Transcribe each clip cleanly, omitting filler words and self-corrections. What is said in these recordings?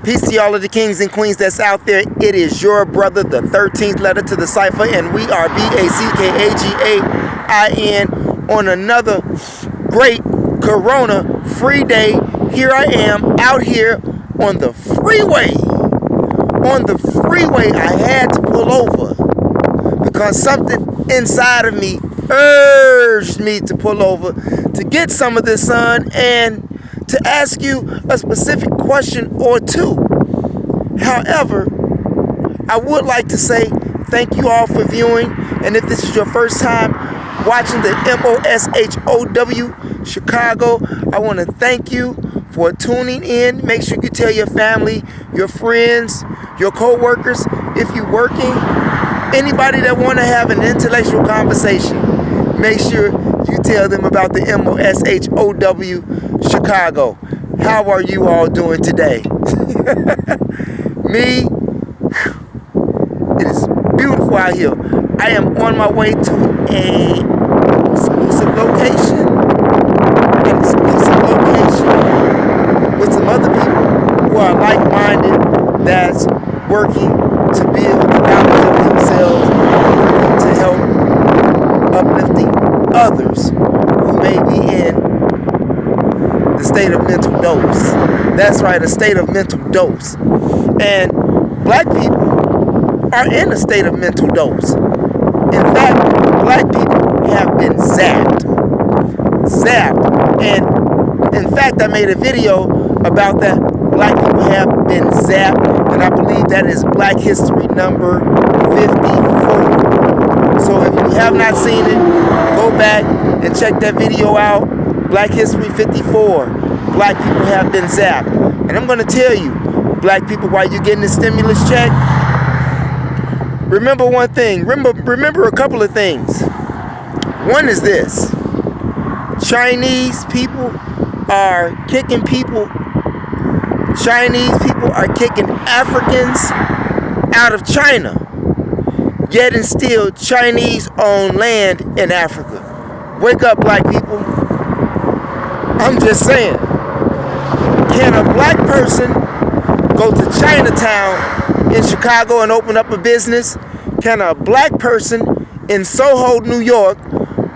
Peace to all of the kings and queens that's out there. It is your brother, the 13th letter to the cipher, and we are BACKAGAIN on another great Corona-free day. Here I am out here on the freeway. On the freeway, I had to pull over because something inside of me urged me to pull over to get some of this sun and to ask you a specific question or two. However, I would like to say thank you all for viewing, and if this is your first time watching the THEMOSHOW Chicago, I want to thank you for tuning in. Make sure you tell your family, your friends, your co-workers, if you're working, anybody that want to have an intellectual conversation, make sure you tell them about the THEMOSHOW Chicago. How are you all doing today? Me, it is beautiful out here. I am on my way to an exclusive location with some other people who are like-minded, that's working to build knowledge of themselves, to help uplifting others who may be in the state of mental dose. That's right, a state of mental dose. And black people are in a state of mental dose. In fact, black people have been zapped. And in fact, I made a video about that. Black people have been zapped, and I believe that is Black History number 54. So if you have not seen it, go back and check that video out. Black History 54. Black people have been zapped. And I'm going to tell you, black people, while you're getting the stimulus check, remember one thing. Remember a couple of things. One is this. Chinese people are kicking people. Chinese people are kicking Africans out of China. Yet and still, Chinese own land in Africa. Wake up, black people. I'm just saying. Can a black person go to Chinatown in Chicago and open up a business? Can a black person in Soho, New York,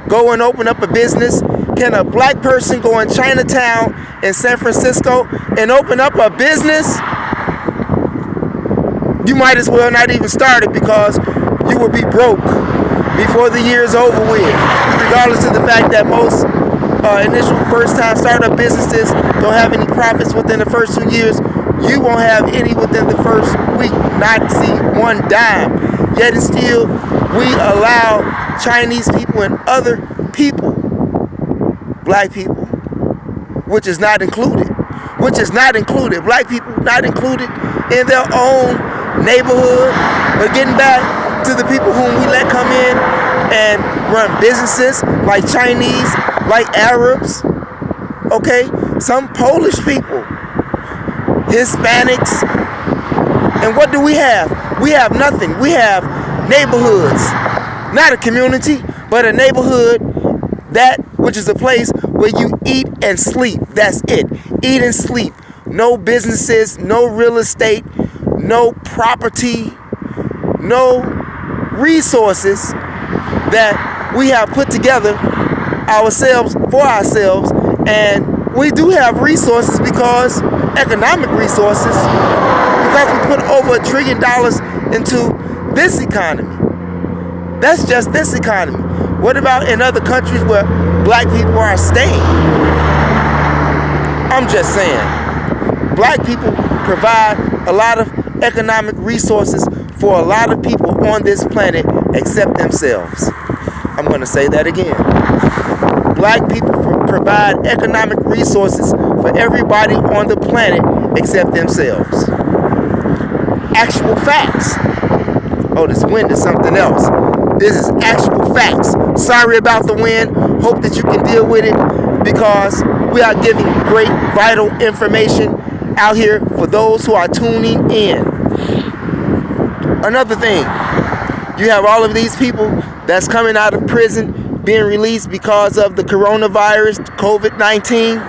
go and open up a business? Can a black person go in Chinatown in San Francisco and open up a business? You might as well not even start it because you will be broke before the year is over with. Regardless of the fact that most initial first-time startup businesses don't have any profits within the first 2 years, you won't have any within the first week, not see one dime. Yet and still, we allow Chinese people and other people, black people, which is not included, black people not included in their own neighborhood. But getting back to the people whom we let come in and run businesses like Chinese, like Arabs, okay, some Polish people, Hispanics, and what do we have? We have nothing. We have neighborhoods, not a community, but a neighborhood, that which is a place where you eat and sleep. That's it. Eat and sleep. No businesses, no real estate, no property, no resources that we have put together ourselves for ourselves. And we do have resources because economic resources, because we put over $1 trillion into this economy. That's just this economy. What about in other countries where black people are staying? I'm just saying, black people provide a lot of economic resources for a lot of people on this planet except themselves. I'm going to say that again. Black people provide economic resources for everybody on the planet except themselves. Actual facts. Oh, this wind is something else. This is actual facts. Sorry about the wind. Hope that you can deal with it because we are giving great, vital information out here for those who are tuning in. Another thing, you have all of these people that's coming out of prison being released because of the coronavirus, COVID-19.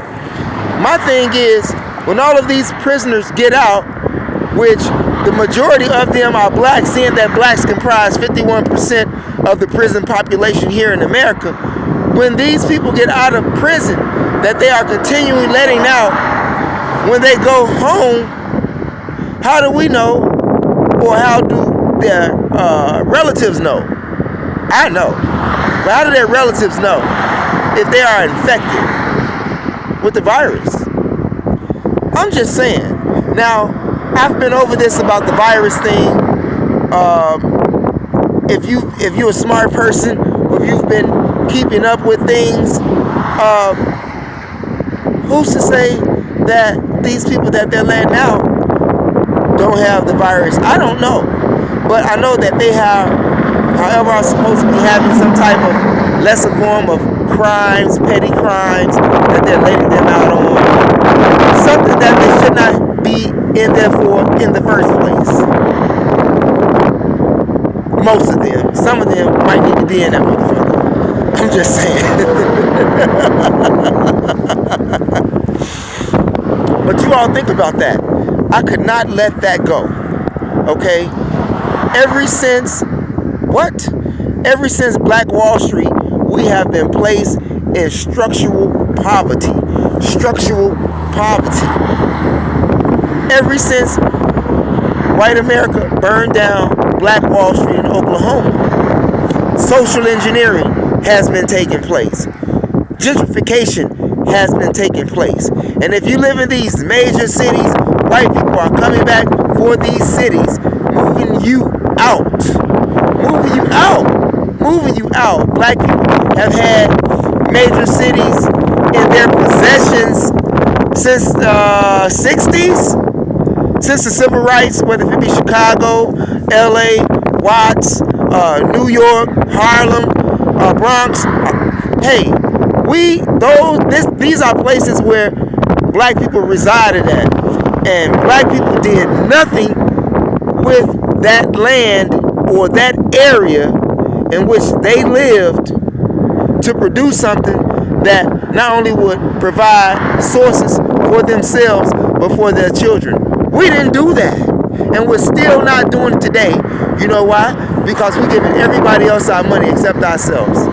My thing is, when all of these prisoners get out, which the majority of them are black, seeing that blacks comprise 51% of the prison population here in America. When these people get out of prison, that they are continually letting out, when they go home, how do we know, or how do their relatives know? I know. But how do their relatives know if they are infected with the virus? I'm just saying. Now, I've been over this about the virus thing. If you're a smart person, or if you've been keeping up with things, who's to say that these people that they're letting out don't have the virus? I don't know. But I know that they have, however, are supposed to be having some type of lesser form of crimes, petty crimes, that they're letting them out on. Something that they should not be in there for in the first place. Most of them. Some of them might need to be in that motherfucker. I'm just saying. But you all think about that. I could not let that go. Okay? Ever since Black Wall Street, we have been placed in structural poverty. Structural poverty. Ever since white America burned down Black Wall Street in Oklahoma, social engineering has been taking place. Gentrification has been taking place. And if you live in these major cities, white people are coming back for these cities, moving you out. Moving you out. Moving you out. Black people have had major cities in their possessions since the 60s. Since the civil rights, whether it be Chicago, LA, Watts, New York, Harlem, Bronx. Hey, these are places where black people resided at. And black people did nothing with that land or that area in which they lived to produce something that not only would provide sources for themselves, but for their children. We didn't do that. And we're still not doing it today. You know why? Because we're giving everybody else our money except ourselves.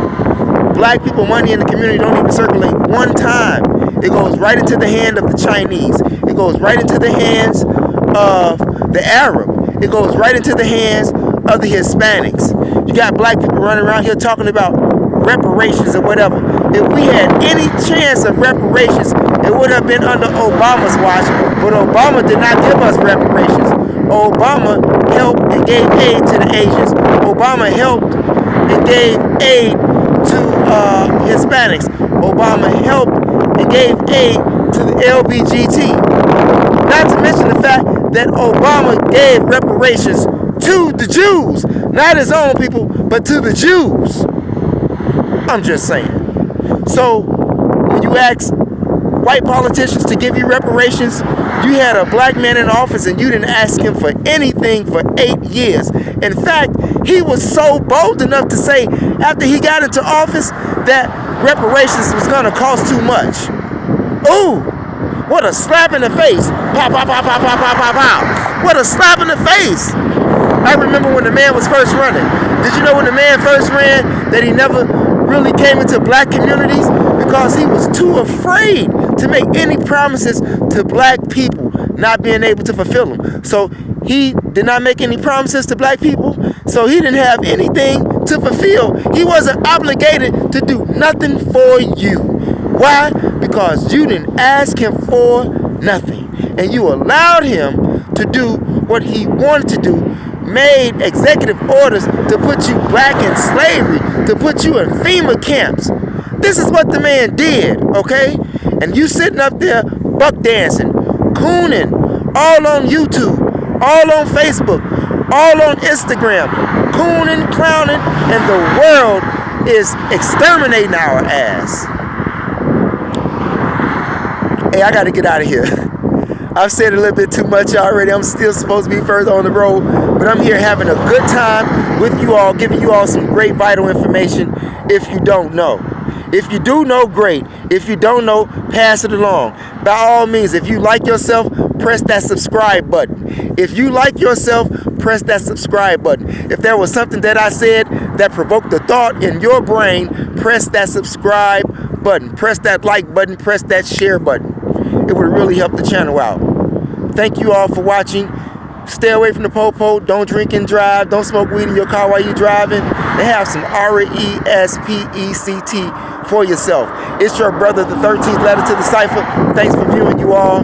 Black people money in the community don't even circulate one time. It goes right into the hand of the Chinese. It goes right into the hands of the Arab. It goes right into the hands of the Hispanics. You got black people running around here talking about reparations or whatever. If we had any chance of reparations, it would have been under Obama's watch. But Obama did not give us reparations. Obama helped and gave aid to the Asians. Obama helped and gave aid to Hispanics. Obama helped and gave aid to the LBGT. Not to mention the fact that Obama gave reparations to the Jews. Not his own people, but to the Jews. I'm just saying. So, when you ask white politicians to give you reparations, you had a black man in office and you didn't ask him for anything for 8 years. In fact, he was so bold enough to say after he got into office that reparations was going to cost too much. Ooh, what a slap in the face. Pow, pow, pow, pow, pow, pow, pow, pow. What a slap in the face. I remember when the man was first running. Did you know when the man first ran that he never really came into black communities? Because he was too afraid to make any promises to black people, not being able to fulfill them. So he did not make any promises to black people. So he didn't have anything to fulfill. He wasn't obligated to do nothing for you. Why? Because you didn't ask him for nothing. And you allowed him to do what he wanted to do. Made executive orders to put you back in slavery, to put you in FEMA camps. This is what the man did, okay? And you sitting up there buck dancing, cooning, all on YouTube, all on Facebook, all on Instagram, cooning, clowning, and the world is exterminating our ass. Hey, I gotta get out of here. I've said a little bit too much already. I'm still supposed to be further on the road, but I'm here having a good time with you all, giving you all some great vital information if you don't know. If you do know, great. If you don't know, pass it along. By all means, if you like yourself, press that subscribe button. If you like yourself, press that subscribe button. If there was something that I said that provoked a thought in your brain, press that subscribe button. Press that like button. Press that share button. It would really help the channel out. Thank you all for watching. Stay away from the po-po. Don't drink and drive. Don't smoke weed in your car while you're driving. And have some respect for yourself. It's your brother, the 13th letter to the cipher. Thanks for viewing, you all.